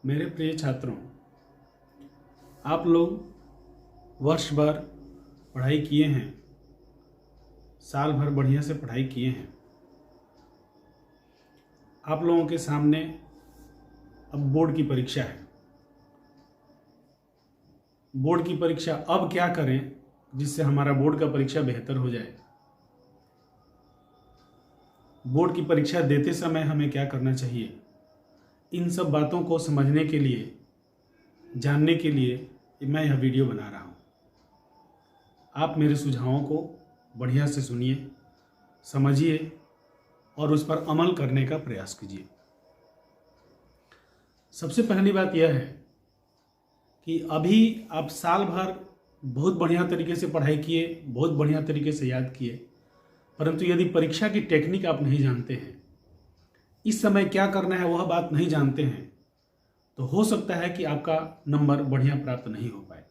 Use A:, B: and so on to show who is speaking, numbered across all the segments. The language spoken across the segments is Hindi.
A: मेरे प्रिय छात्रों, आप लोग वर्ष भर पढ़ाई किए हैं, साल भर बढ़िया से पढ़ाई किए हैं। आप लोगों के सामने अब बोर्ड की परीक्षा है। बोर्ड की परीक्षा अब क्या करें जिससे हमारा बोर्ड का परीक्षा बेहतर हो जाए। बोर्ड की परीक्षा देते समय हमें क्या करना चाहिए, इन सब बातों को समझने के लिए, जानने के लिए मैं यह वीडियो बना रहा हूँ। आप मेरे सुझावों को बढ़िया से सुनिए, समझिए और उस पर अमल करने का प्रयास कीजिए। सबसे पहली बात यह है कि अभी आप साल भर बहुत बढ़िया तरीके से पढ़ाई किए, बहुत बढ़िया तरीके से याद किए, परंतु यदि परीक्षा की टेक्निक आप नहीं जानते हैं, इस समय क्या करना है वह बात नहीं जानते हैं, तो हो सकता है कि आपका नंबर बढ़िया प्राप्त नहीं हो पाए।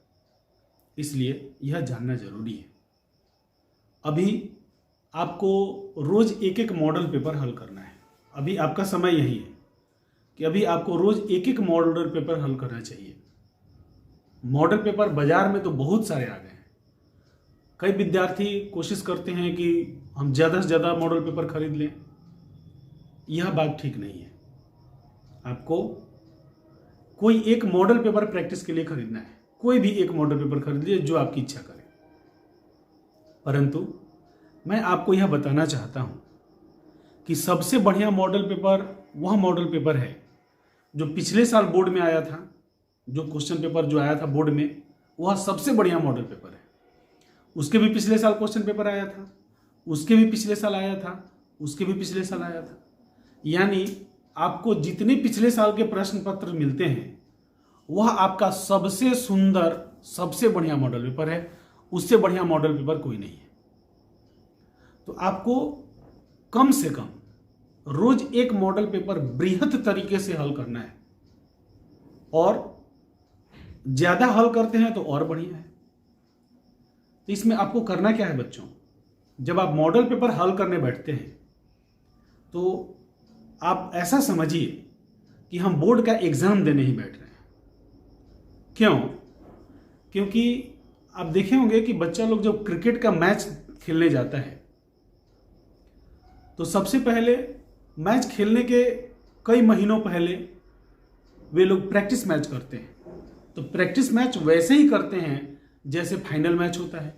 A: इसलिए यह जानना जरूरी है। अभी आपको रोज एक एक मॉडल पेपर हल करना है। अभी आपका समय यही है कि अभी आपको रोज एक एक मॉडल पेपर हल करना चाहिए। मॉडल पेपर बाजार में तो बहुत सारे आ गए हैं। कई विद्यार्थी कोशिश करते हैं कि हम ज़्यादा से ज़्यादा मॉडल पेपर खरीद लें। यह बात ठीक नहीं है। आपको कोई एक मॉडल पेपर प्रैक्टिस के लिए खरीदना है। कोई भी एक मॉडल पेपर खरीद लीजिए जो आपकी इच्छा करे। परंतु मैं आपको यह बताना चाहता हूं कि सबसे बढ़िया मॉडल पेपर वह मॉडल पेपर है जो पिछले साल बोर्ड में आया था। जो क्वेश्चन पेपर जो आया था बोर्ड में, वह सबसे बढ़िया मॉडल पेपर है। उसके भी पिछले साल क्वेश्चन पेपर आया था, उसके भी पिछले साल आया था, उसके भी पिछले साल आया था। यानी आपको जितने पिछले साल के प्रश्न पत्र मिलते हैं वह आपका सबसे सुंदर, सबसे बढ़िया मॉडल पेपर है। उससे बढ़िया मॉडल पेपर कोई नहीं है। तो आपको कम से कम रोज एक मॉडल पेपर बृहत तरीके से हल करना है, और ज्यादा हल करते हैं तो और बढ़िया है। तो इसमें आपको करना क्या है बच्चों, जब आप मॉडल पेपर हल करने बैठते हैं तो आप ऐसा समझिए कि हम बोर्ड का एग्जाम देने ही बैठ रहे हैं। क्यों? क्योंकि आप देखे होंगे कि बच्चा लोग जब क्रिकेट का मैच खेलने जाता है तो सबसे पहले मैच खेलने के कई महीनों पहले वे लोग प्रैक्टिस मैच करते हैं। तो प्रैक्टिस मैच वैसे ही करते हैं जैसे फाइनल मैच होता है,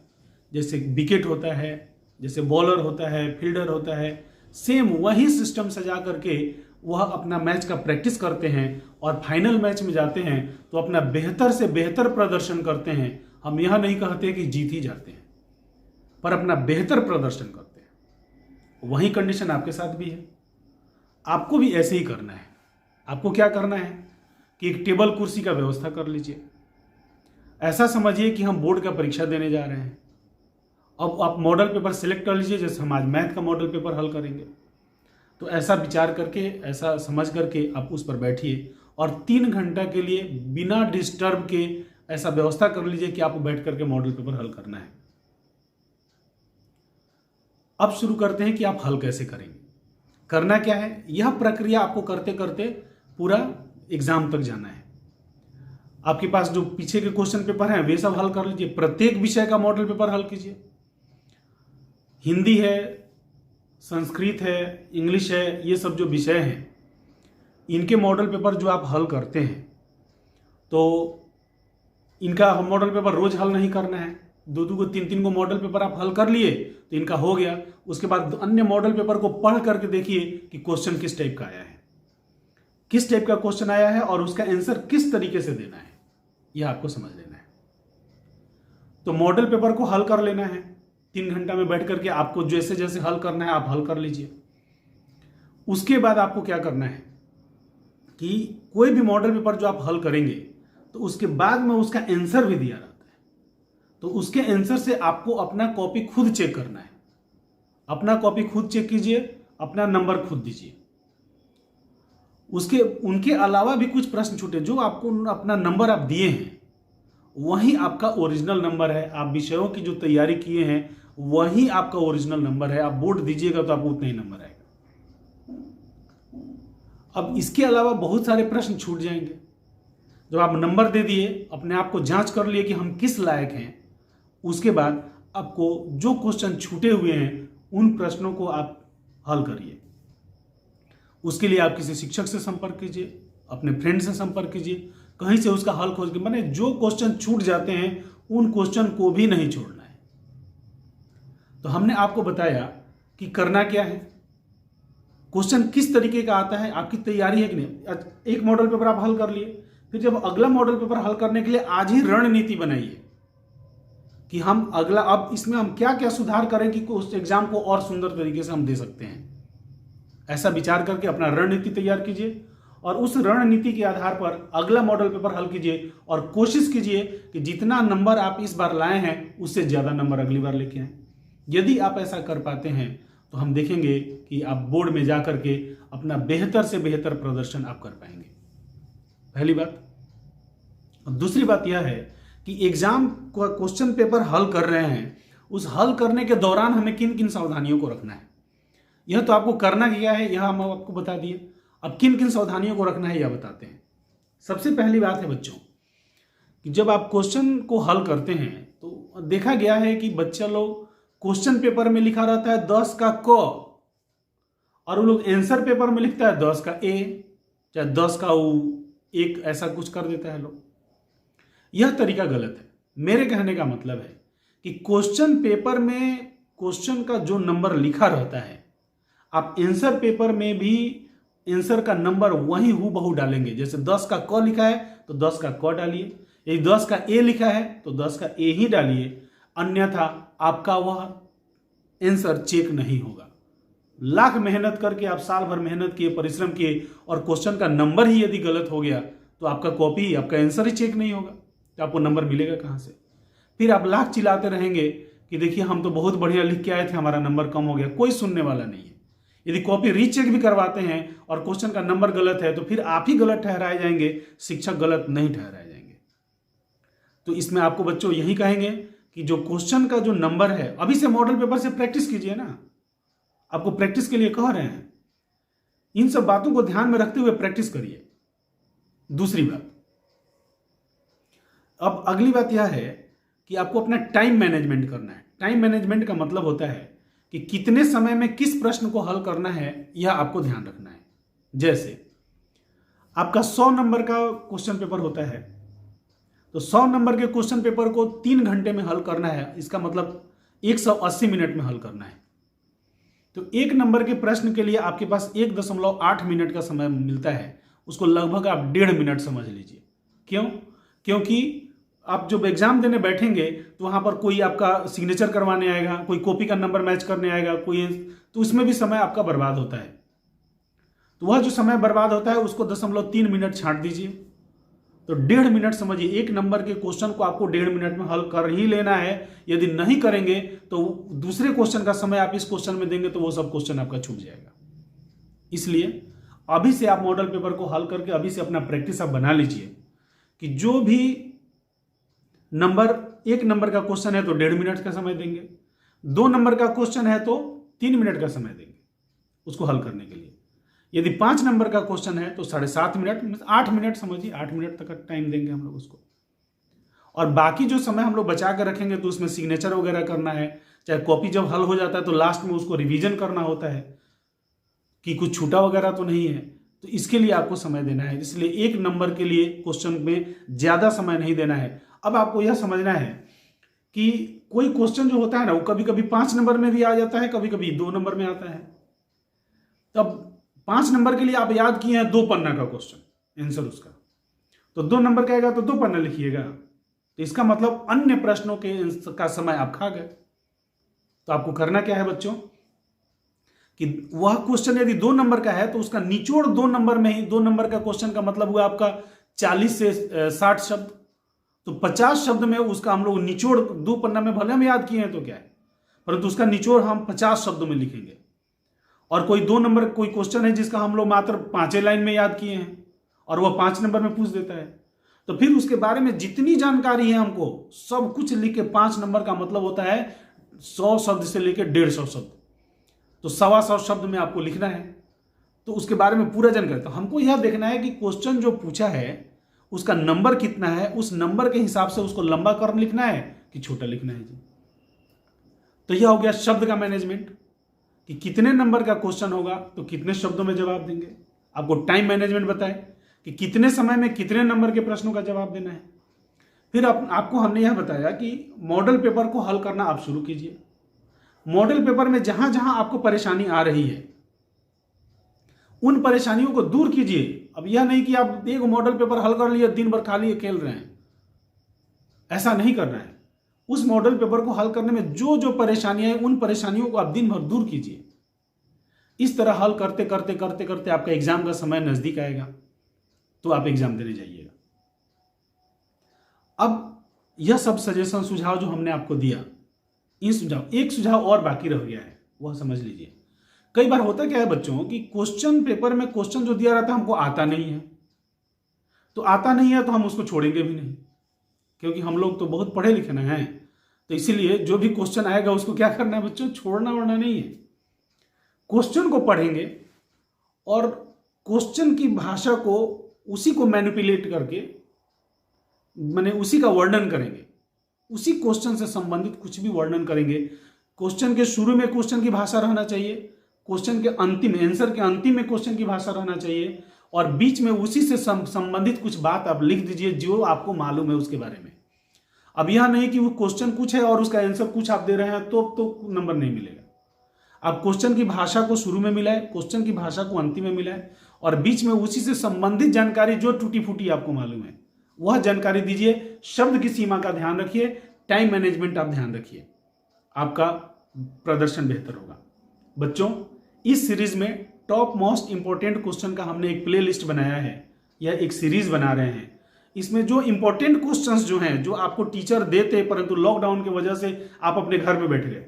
A: जैसे विकेट होता है, जैसे बॉलर होता है, फील्डर होता है। सेम वही सिस्टम सजा करके वह अपना मैच का प्रैक्टिस करते हैं और फाइनल मैच में जाते हैं तो अपना बेहतर से बेहतर प्रदर्शन करते हैं। हम यह नहीं कहते कि जीत ही जाते हैं, पर अपना बेहतर प्रदर्शन करते हैं। वही कंडीशन आपके साथ भी है। आपको भी ऐसे ही करना है। आपको क्या करना है कि एक टेबल कुर्सी का व्यवस्था कर लीजिए। ऐसा समझिए कि हम बोर्ड का परीक्षा देने जा रहे हैं। अब आप मॉडल पेपर सिलेक्ट कर लीजिए, जैसे हम आज मैथ का मॉडल पेपर हल करेंगे। तो ऐसा विचार करके, ऐसा समझ करके आप उस पर बैठिए और 3 घंटा के लिए बिना डिस्टर्ब के ऐसा व्यवस्था कर लीजिए कि आपको बैठ करके मॉडल पेपर हल करना है। अब शुरू करते हैं कि आप हल कैसे करेंगे। करना क्या है, यह प्रक्रिया आपको करते करते पूरा एग्जाम तक जाना है। आपके पास जो पीछे के क्वेश्चन पेपर हैं वे सब हल कर लीजिए। प्रत्येक विषय का मॉडल पेपर हल कीजिए। हिंदी है, संस्कृत है, इंग्लिश है, ये सब जो विषय हैं इनके मॉडल पेपर जो आप हल करते हैं तो इनका मॉडल पेपर रोज हल नहीं करना है। 2-2 को 3-3 को मॉडल पेपर आप हल कर लिए तो इनका हो गया। उसके बाद अन्य मॉडल पेपर को पढ़ करके देखिए कि क्वेश्चन किस टाइप का आया है, किस टाइप का क्वेश्चन आया है और उसका आंसर किस तरीके से देना है, यह आपको समझ लेना है। तो मॉडल पेपर को हल कर लेना है 3 घंटा में बैठ करके। आपको जैसे जैसे हल करना है आप हल कर लीजिए। उसके बाद आपको क्या करना है कि कोई भी मॉडल पेपर जो आप हल करेंगे तो उसके बाद में उसका आंसर भी दिया रहता है। तो उसके आंसर से आपको अपना कॉपी खुद चेक करना है। अपना कॉपी खुद चेक कीजिए, अपना नंबर खुद दीजिए। उनके अलावा भी कुछ प्रश्न छूटे, जो आपको अपना नंबर आप दिए हैं वही आपका ओरिजिनल नंबर है। आप विषयों की जो तैयारी किए हैं वही आपका ओरिजिनल नंबर है। आप बोर्ड दीजिएगा तो आपको उतना ही नंबर आएगा। अब इसके अलावा बहुत सारे प्रश्न छूट जाएंगे। जब आप नंबर दे दिए, अपने आप को जांच कर लिए कि हम किस लायक हैं, उसके बाद आपको जो क्वेश्चन छूटे हुए हैं उन प्रश्नों को आप हल करिए। उसके लिए आप किसी शिक्षक से संपर्क कीजिए, अपने फ्रेंड से संपर्क कीजिए, कहीं से उसका हल खोज के, माने जो क्वेश्चन छूट जाते हैं उन क्वेश्चन को भी नहीं छोड़ना है। तो हमने आपको बताया कि करना क्या है, क्वेश्चन किस तरीके का आता है, आपकी तैयारी है कि नहीं। एक मॉडल पेपर आप हल कर लिए, फिर जब अगला मॉडल पेपर हल करने के लिए आज ही रणनीति बनाइए कि हम अगला, अब इसमें हम क्या क्या सुधार करें कि उस एग्जाम को और सुंदर तरीके से हम दे सकते हैं। ऐसा विचार करके अपना रणनीति तैयार कीजिए और उस रणनीति के आधार पर अगला मॉडल पेपर हल कीजिए और कोशिश कीजिए कि जितना नंबर आप इस बार लाए हैं उससे ज़्यादा नंबर अगली बार लेके आएं। यदि आप ऐसा कर पाते हैं तो हम देखेंगे कि आप बोर्ड में जा करके अपना बेहतर से बेहतर प्रदर्शन आप कर पाएंगे। पहली बात। दूसरी बात यह है कि एग्जाम का क्वेश्चन पेपर हल कर रहे हैं, उस हल करने के दौरान हमें किन किन सावधानियों को रखना है, यह तो आपको करना क्या है यह हम आपको बता दिए। अब किन किन सावधानियों को रखना है यह बताते हैं। सबसे पहली बात है बच्चों कि जब आप क्वेश्चन को हल करते हैं तो देखा गया है कि बच्चा लोग क्वेश्चन पेपर में लिखा रहता है 10 का क और वो लोग आंसर पेपर में लिखता है 10 का ए, चाहे 10 का उ, एक, ऐसा कुछ कर देता है लोग। यह तरीका गलत है। मेरे कहने का मतलब है कि क्वेश्चन पेपर में क्वेश्चन का जो नंबर लिखा रहता है, आप आंसर पेपर में भी आंसर का नंबर वही हूबहू डालेंगे। जैसे 10 का क लिखा है तो 10 का क डालिए, यदि 10 का ए लिखा है तो 10 का ए ही डालिए, अन्यथा आपका वह आंसर चेक नहीं होगा। लाख मेहनत करके आप साल भर मेहनत किए, परिश्रम किए और क्वेश्चन का नंबर ही यदि गलत हो गया तो आपका कॉपी, आपका आंसर ही चेक नहीं होगा, तो आपको नंबर मिलेगा कहाँ से। फिर आप लाख चिल्लाते रहेंगे कि देखिए हम तो बहुत बढ़िया लिख के आए थे, हमारा नंबर कम हो गया। कोई सुनने वाला नहीं है। यदि कॉपी रीचेक भी करवाते हैं और क्वेश्चन का नंबर गलत है तो फिर आप ही गलत ठहराए जाएंगे, शिक्षक गलत नहीं ठहराए जाएंगे। तो इसमें आपको बच्चों यही कहेंगे कि जो क्वेश्चन का जो नंबर है, अभी से मॉडल पेपर से प्रैक्टिस कीजिए ना, आपको प्रैक्टिस के लिए कह रहे हैं। इन सब बातों को ध्यान में रखते हुए प्रैक्टिस करिए। दूसरी बात, अब अगली बात यह है कि आपको अपना टाइम मैनेजमेंट करना है। टाइम मैनेजमेंट का मतलब होता है कि कितने समय में किस प्रश्न को हल करना है, यह आपको ध्यान रखना है। जैसे आपका 100 नंबर का क्वेश्चन पेपर होता है तो 100 नंबर के क्वेश्चन पेपर को 3 घंटे में हल करना है, इसका मतलब 180 मिनट में हल करना है। तो 1 नंबर के प्रश्न के लिए आपके पास 1.8 मिनट का समय मिलता है, उसको लगभग आप 1.5 मिनट समझ लीजिए। क्यों? क्योंकि आप जब एग्जाम देने बैठेंगे तो वहां पर कोई आपका सिग्नेचर करवाने आएगा, कोई कॉपी का नंबर मैच करने आएगा, कोई, तो उसमें भी समय आपका बर्बाद होता है। तो वह जो समय बर्बाद होता है उसको 0.3 मिनट छांट दीजिए, तो 1.5 मिनट समझिए। 1 नंबर के क्वेश्चन को आपको 1.5 मिनट में हल कर ही लेना है। यदि नहीं करेंगे तो दूसरे क्वेश्चन का समय आप इस क्वेश्चन में देंगे तो वो सब क्वेश्चन आपका छूट जाएगा। इसलिए अभी से आप मॉडल पेपर को हल करके अभी से अपना प्रैक्टिस आप बना लीजिए कि जो भी नंबर, 1 नंबर का क्वेश्चन है तो 1.5 मिनट का समय देंगे, 2 नंबर का क्वेश्चन है तो 3 मिनट का समय देंगे उसको हल करने के लिए। यदि 5 नंबर का क्वेश्चन है तो 7.5 मिनट, 8 मिनट समझिए, 8 मिनट तक का टाइम देंगे हम लोग उसको। और बाकी जो समय हम लोग बचा कर रखेंगे तो उसमें सिग्नेचर वगैरह करना है, चाहे कॉपी जब हल हो जाता है तो लास्ट में उसको रिवीजन करना होता है कि कुछ छूटा वगैरह तो नहीं है, तो इसके लिए आपको समय देना है। इसलिए 1 नंबर के लिए क्वेश्चन में ज़्यादा समय नहीं देना है। अब आपको यह समझना है कि कोई क्वेश्चन जो होता है ना वो कभी कभी 5 नंबर में भी आ जाता है, कभी कभी 2 नंबर में आता है। तब 5 नंबर के लिए आप याद किए हैं 2 पन्ना का क्वेश्चन आंसर उसका, तो 2 नंबर का आएगा तो 2 पन्ना लिखिएगा, तो इसका मतलब अन्य प्रश्नों के का समय आप खा गए। तो आपको करना क्या है बच्चों कि वह क्वेश्चन यदि 2 नंबर का है तो उसका निचोड़ 2 नंबर में ही, 2 नंबर का क्वेश्चन का मतलब हुआ आपका 40 से 60 शब्द, तो 50 शब्द में उसका हम लोग निचोड़ 2 पन्ना में भले हम याद किए हैं तो क्या है, परंतु उसका निचोड़ हम 50 शब्दों में लिखेंगे। और कोई 2 नंबर कोई क्वेश्चन है जिसका हम लोग मात्र 5 लाइन में याद किए हैं और वह 5 नंबर में पूछ देता है, तो फिर उसके बारे में जितनी जानकारी है हमको सब कुछ लिख के 5 नंबर का मतलब होता है 100 शब्द से लेकर 150 शब्द, तो 125 शब्द में आपको लिखना है। तो उसके बारे में पूरा जानकारी, तो हमको यह देखना है कि क्वेश्चन जो पूछा है उसका नंबर कितना है, उस नंबर के हिसाब से उसको लंबा क्रम लिखना है कि छोटा लिखना है जी। तो यह हो गया शब्द का मैनेजमेंट कि कितने नंबर का क्वेश्चन होगा तो कितने शब्दों में जवाब देंगे। आपको टाइम मैनेजमेंट बताए कि कितने समय में कितने नंबर के प्रश्नों का जवाब देना है। फिर आपको हमने यह बताया कि मॉडल पेपर को हल करना आप शुरू कीजिए। मॉडल पेपर में जहां जहां आपको परेशानी आ रही है उन परेशानियों को दूर कीजिए। अब यह नहीं कि आप एक मॉडल पेपर हल कर लिए दिन भर खाली खेल रहे हैं, ऐसा नहीं करना है। उस मॉडल पेपर को हल करने में जो जो परेशानियां हैं उन परेशानियों को आप दिन भर दूर कीजिए। इस तरह हल करते करते करते करते आपका एग्जाम का समय नजदीक आएगा तो आप एग्जाम देने जाइएगा। अब यह सब सजेशन सुझाव जो हमने आपको दिया, इन एक सुझाव और बाकी रह गया है, वह समझ लीजिए। कई बार होता क्या है बच्चों कि क्वेश्चन पेपर में क्वेश्चन जो दिया रहता है हमको आता नहीं है, तो आता नहीं है तो हम उसको छोड़ेंगे भी नहीं, क्योंकि हम लोग तो बहुत पढ़े लिखे ना हैं। तो इसीलिए जो भी क्वेश्चन आएगा उसको क्या करना है बच्चों, छोड़ना वरना नहीं है। क्वेश्चन को पढ़ेंगे और क्वेश्चन की भाषा को उसी को मैनिपुलेट करके माने उसी का वर्णन करेंगे, उसी क्वेश्चन से संबंधित कुछ भी वर्णन करेंगे। क्वेश्चन के शुरू में क्वेश्चन की भाषा रहना चाहिए, क्वेश्चन के अंतिम आंसर के अंतिम में क्वेश्चन की भाषा रहना चाहिए, और बीच में उसी से संबंधित कुछ बात आप लिख दीजिए जो आपको मालूम है उसके बारे में। अब यह नहीं कि वो क्वेश्चन कुछ है और उसका आंसर कुछ आप दे रहे हैं तो नंबर नहीं मिलेगा। आप क्वेश्चन की भाषा को शुरू में मिलाए, क्वेश्चन की भाषा को अंतिम में मिलाए, और बीच में उसी से संबंधित जानकारी जो टूटी फूटी आपको मालूम है वह जानकारी दीजिए। शब्द की सीमा का ध्यान रखिए, टाइम मैनेजमेंट आप ध्यान रखिए, आपका प्रदर्शन बेहतर होगा। बच्चों, इस सीरीज में टॉप मोस्ट इंपॉर्टेंट क्वेश्चन का हमने एक प्ले लिस्ट बनाया है, यह एक सीरीज बना रहे हैं। इसमें जो इंपॉर्टेंट क्वेश्चंस जो हैं, जो आपको टीचर देते परंतु लॉकडाउन की वजह से आप अपने घर में बैठ गए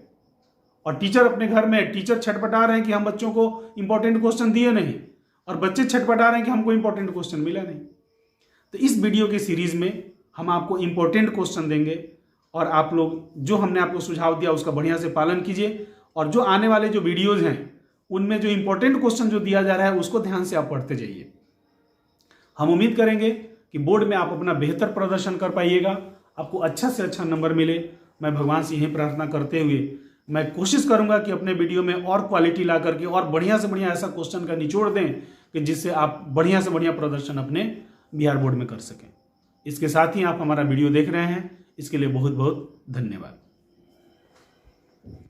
A: और टीचर अपने घर में टीचर छटपटा रहे हैं कि हम बच्चों को इंपॉर्टेंट क्वेश्चन दिए नहीं, और बच्चे छटपटा रहे हैं कि हमको इंपॉर्टेंट क्वेश्चन मिला नहीं। तो इस वीडियो की सीरीज में हम आपको इंपॉर्टेंट क्वेश्चन देंगे और आप लोग जो हमने आपको सुझाव दिया उसका बढ़िया से पालन कीजिए, और जो आने वाले जो वीडियोज हैं उनमें जो इंपॉर्टेंट क्वेश्चन जो दिया जा रहा है उसको ध्यान से आप पढ़ते जाइए। हम उम्मीद करेंगे कि बोर्ड में आप अपना बेहतर प्रदर्शन कर पाइएगा, आपको अच्छा से अच्छा नंबर मिले। मैं भगवान से यही प्रार्थना करते हुए मैं कोशिश करूंगा कि अपने वीडियो में और क्वालिटी ला करके और बढ़िया से बढ़िया ऐसा क्वेश्चन का निचोड़ दें कि जिससे आप बढ़िया से बढ़िया प्रदर्शन अपने बिहार बोर्ड में कर सकें। इसके साथ ही आप हमारा वीडियो देख रहे हैं, इसके लिए बहुत बहुत धन्यवाद।